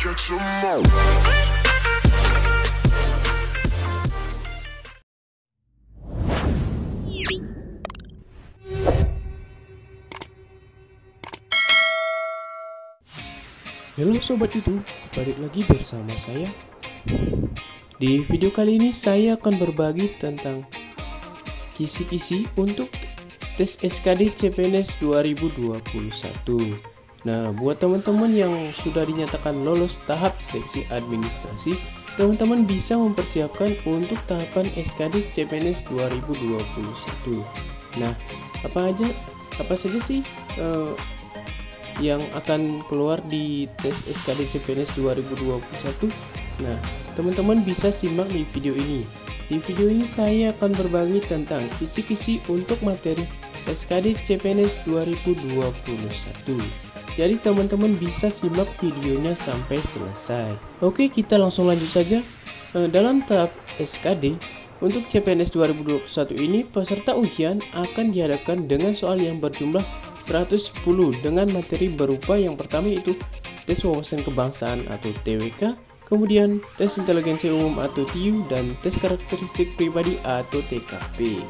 catch 'em all. Halo Sobat YouTube, balik lagi bersama saya. Di video kali ini saya akan berbagi tentang kisi-kisi untuk tes SKD CPNS 2021. Nah, buat teman-teman yang sudah dinyatakan lolos tahap seleksi administrasi, teman-teman bisa mempersiapkan untuk tahapan SKD CPNS 2021. Nah, apa saja sih yang akan keluar di tes SKD CPNS 2021. Nah, teman-teman bisa simak di video ini. Di video ini saya akan berbagi tentang kisi-kisi untuk materi SKD CPNS 2021. Jadi teman-teman bisa simak videonya sampai selesai. Oke, kita langsung lanjut saja. Dalam tahap SKD untuk CPNS 2021 ini, peserta ujian akan dihadapkan dengan soal yang berjumlah 110 dengan materi berupa yang pertama yaitu tes wawasan kebangsaan atau TWK, kemudian tes inteligensi umum atau TIU, dan tes karakteristik pribadi atau TKP.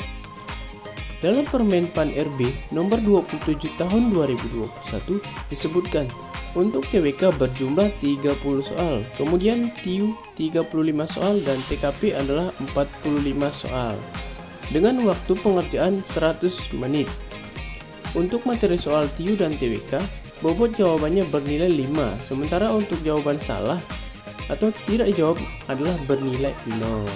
Dalam Permen PAN RB nomor 27 tahun 2021 disebutkan untuk TWK berjumlah 30 soal, kemudian TIU 35 soal, dan TKP adalah 45 soal dengan waktu pengerjaan 100 menit. Untuk materi soal TIU dan TWK, bobot jawabannya bernilai 5, sementara untuk jawaban salah atau tidak dijawab adalah bernilai 0.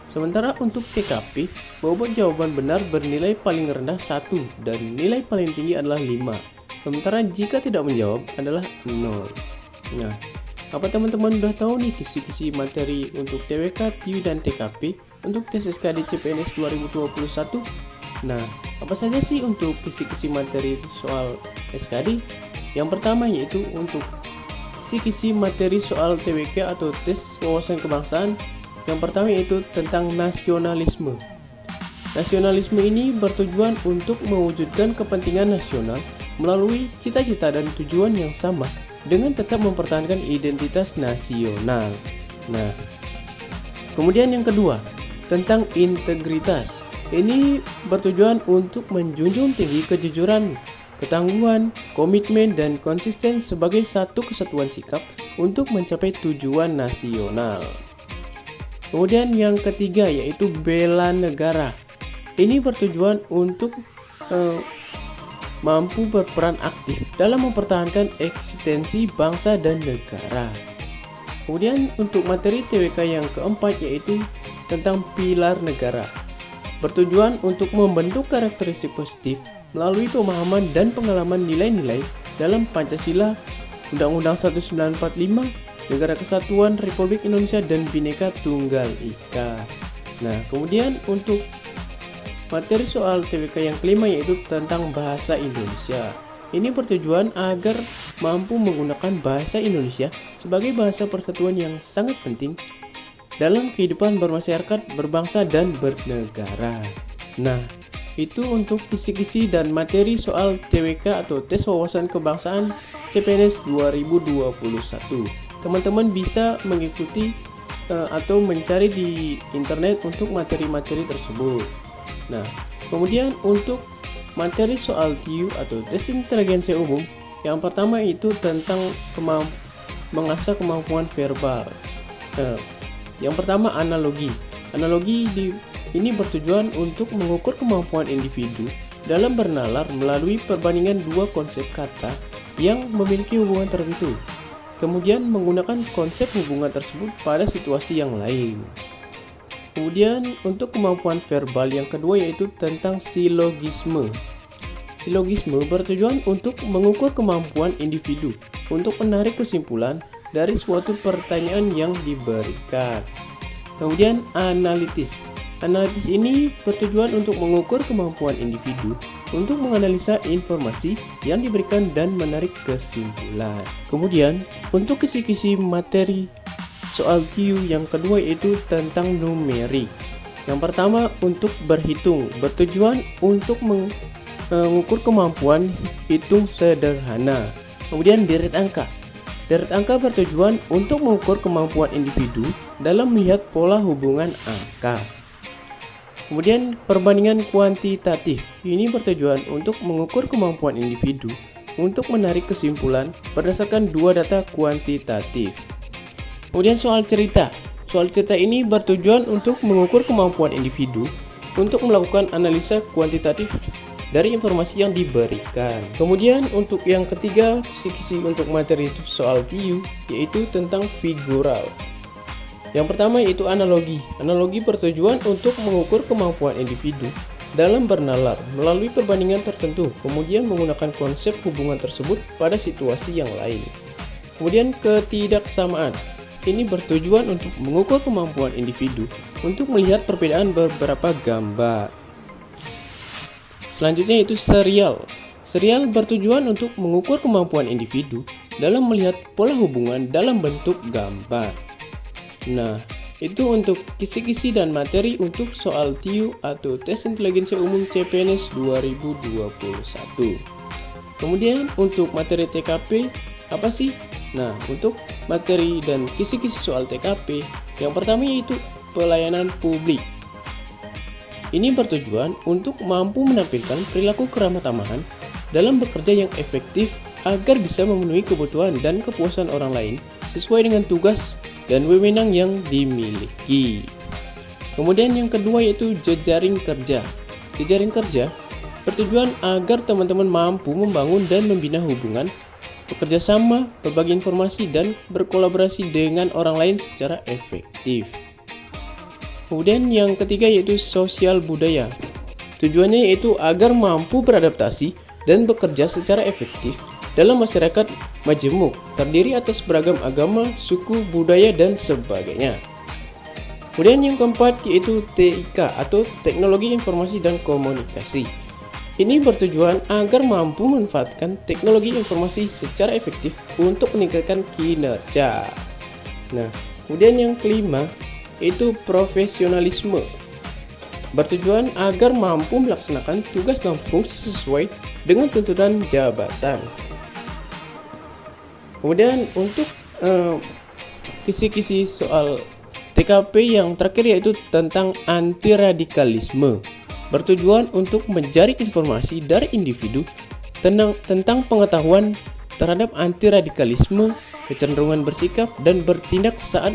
Sementara untuk TKP, bobot jawaban benar bernilai paling rendah 1 dan nilai paling tinggi adalah 5. Sementara jika tidak menjawab adalah 0. Nah, apa teman-teman udah tahu nih kisi-kisi materi untuk TWK, TIU, dan TKP untuk tes SKD CPNS 2021? Nah, apa saja sih untuk kisi-kisi materi soal SKD? Yang pertama yaitu untuk kisi-kisi materi soal TWK atau tes wawasan kebangsaan. Yang pertama yaitu tentang nasionalisme. Nasionalisme ini bertujuan untuk mewujudkan kepentingan nasional melalui cita-cita dan tujuan yang sama dengan tetap mempertahankan identitas nasional. Nah, kemudian yang kedua tentang integritas. Ini bertujuan untuk menjunjung tinggi kejujuran, ketangguhan, komitmen, dan konsisten sebagai satu kesatuan sikap untuk mencapai tujuan nasional. Kemudian yang ketiga yaitu bela negara. Ini bertujuan untuk mampu berperan aktif dalam mempertahankan eksistensi bangsa dan negara. Kemudian untuk materi TWK yang keempat yaitu tentang pilar negara. Bertujuan untuk membentuk karakteristik positif melalui pemahaman dan pengalaman nilai-nilai dalam Pancasila, Undang-Undang 1945, Negara Kesatuan Republik Indonesia, dan Bhinneka Tunggal Ika. Nah, kemudian untuk materi soal TWK yang kelima yaitu tentang bahasa Indonesia. Ini bertujuan agar mampu menggunakan bahasa Indonesia sebagai bahasa persatuan yang sangat penting dalam kehidupan bermasyarakat, berbangsa, dan bernegara. Nah, itu untuk kisi-kisi dan materi soal TWK atau tes wawasan kebangsaan CPNS 2021. Teman-teman bisa mengikuti atau mencari di internet untuk materi-materi tersebut. Nah, kemudian untuk materi soal TIU atau tes inteligensi umum, yang pertama itu tentang mengasah kemampuan verbal. Yang pertama analogi. Analogi ini bertujuan untuk mengukur kemampuan individu dalam bernalar melalui perbandingan dua konsep kata yang memiliki hubungan tertentu. Kemudian menggunakan konsep hubungan tersebut pada situasi yang lain. Kemudian untuk kemampuan verbal yang kedua yaitu tentang silogisme. Silogisme bertujuan untuk mengukur kemampuan individu untuk menarik kesimpulan dari suatu pertanyaan yang diberikan. Kemudian analitis. Analitis ini bertujuan untuk mengukur kemampuan individu untuk menganalisa informasi yang diberikan dan menarik kesimpulan. Kemudian untuk kisi-kisi materi soal TIU yang kedua yaitu tentang numerik. Yang pertama untuk berhitung, bertujuan untuk mengukur kemampuan hitung sederhana. Kemudian deret angka. Deret angka bertujuan untuk mengukur kemampuan individu dalam melihat pola hubungan angka. Kemudian perbandingan kuantitatif ini bertujuan untuk mengukur kemampuan individu untuk menarik kesimpulan berdasarkan dua data kuantitatif. Kemudian soal cerita. Soal cerita ini bertujuan untuk mengukur kemampuan individu untuk melakukan analisa kuantitatif dari informasi yang diberikan. Kemudian untuk yang ketiga, kisi-kisi untuk materi soal TIU yaitu tentang figural. Yang pertama yaitu analogi. Analogi bertujuan untuk mengukur kemampuan individu dalam bernalar melalui perbandingan tertentu, kemudian menggunakan konsep hubungan tersebut pada situasi yang lain. Kemudian ketidaksamaan. Ini bertujuan untuk mengukur kemampuan individu untuk melihat perbedaan beberapa gambar. Selanjutnya yaitu serial. Serial bertujuan untuk mengukur kemampuan individu dalam melihat pola hubungan dalam bentuk gambar. Nah, itu untuk kisi-kisi dan materi untuk soal TIU atau Tes Inteligensia Umum CPNS 2021. Kemudian untuk materi TKP apa sih? Nah, untuk materi dan kisi-kisi soal TKP, yang pertama yaitu pelayanan publik. Ini bertujuan untuk mampu menampilkan perilaku keramah tamahan dalam bekerja yang efektif agar bisa memenuhi kebutuhan dan kepuasan orang lain sesuai dengan tugas dan wewenang yang dimiliki. Kemudian yang kedua yaitu jejaring kerja. Jejaring kerja bertujuan agar teman-teman mampu membangun dan membina hubungan, bekerja sama, berbagi informasi, dan berkolaborasi dengan orang lain secara efektif. Kemudian yang ketiga yaitu sosial budaya. Tujuannya yaitu agar mampu beradaptasi dan bekerja secara efektif dalam masyarakat majemuk, terdiri atas beragam agama, suku, budaya, dan sebagainya. Kemudian yang keempat yaitu TIK atau Teknologi Informasi dan Komunikasi. Ini bertujuan agar mampu memanfaatkan teknologi informasi secara efektif untuk meningkatkan kinerja. Nah, kemudian yang kelima yaitu profesionalisme. Bertujuan agar mampu melaksanakan tugas dan fungsi sesuai dengan tuntutan jabatan. Kemudian untuk kisi-kisi soal TKP yang terakhir yaitu tentang anti radikalisme. Bertujuan untuk menjaring informasi dari individu tentang pengetahuan terhadap anti radikalisme, kecenderungan bersikap dan bertindak saat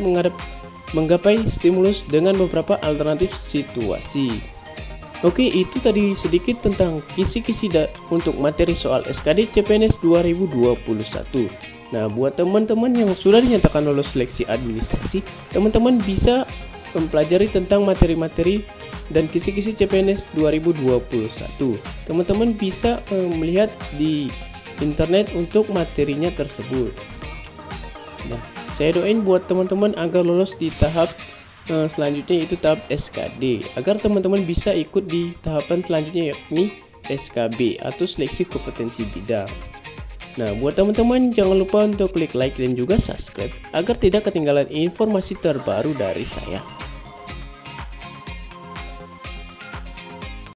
menggapai stimulus dengan beberapa alternatif situasi. Oke, itu tadi sedikit tentang kisi-kisi untuk materi soal SKD CPNS 2021. Nah, buat teman-teman yang sudah dinyatakan lolos seleksi administrasi, teman-teman bisa mempelajari tentang materi-materi dan kisi-kisi CPNS 2021. Teman-teman bisa melihat di internet untuk materinya tersebut. Nah, saya doain buat teman-teman agar lolos di tahap selanjutnya yaitu tahap SKD, agar teman-teman bisa ikut di tahapan selanjutnya yakni SKB atau seleksi kompetensi bidang. Nah, buat teman-teman jangan lupa untuk klik like dan juga subscribe agar tidak ketinggalan informasi terbaru dari saya.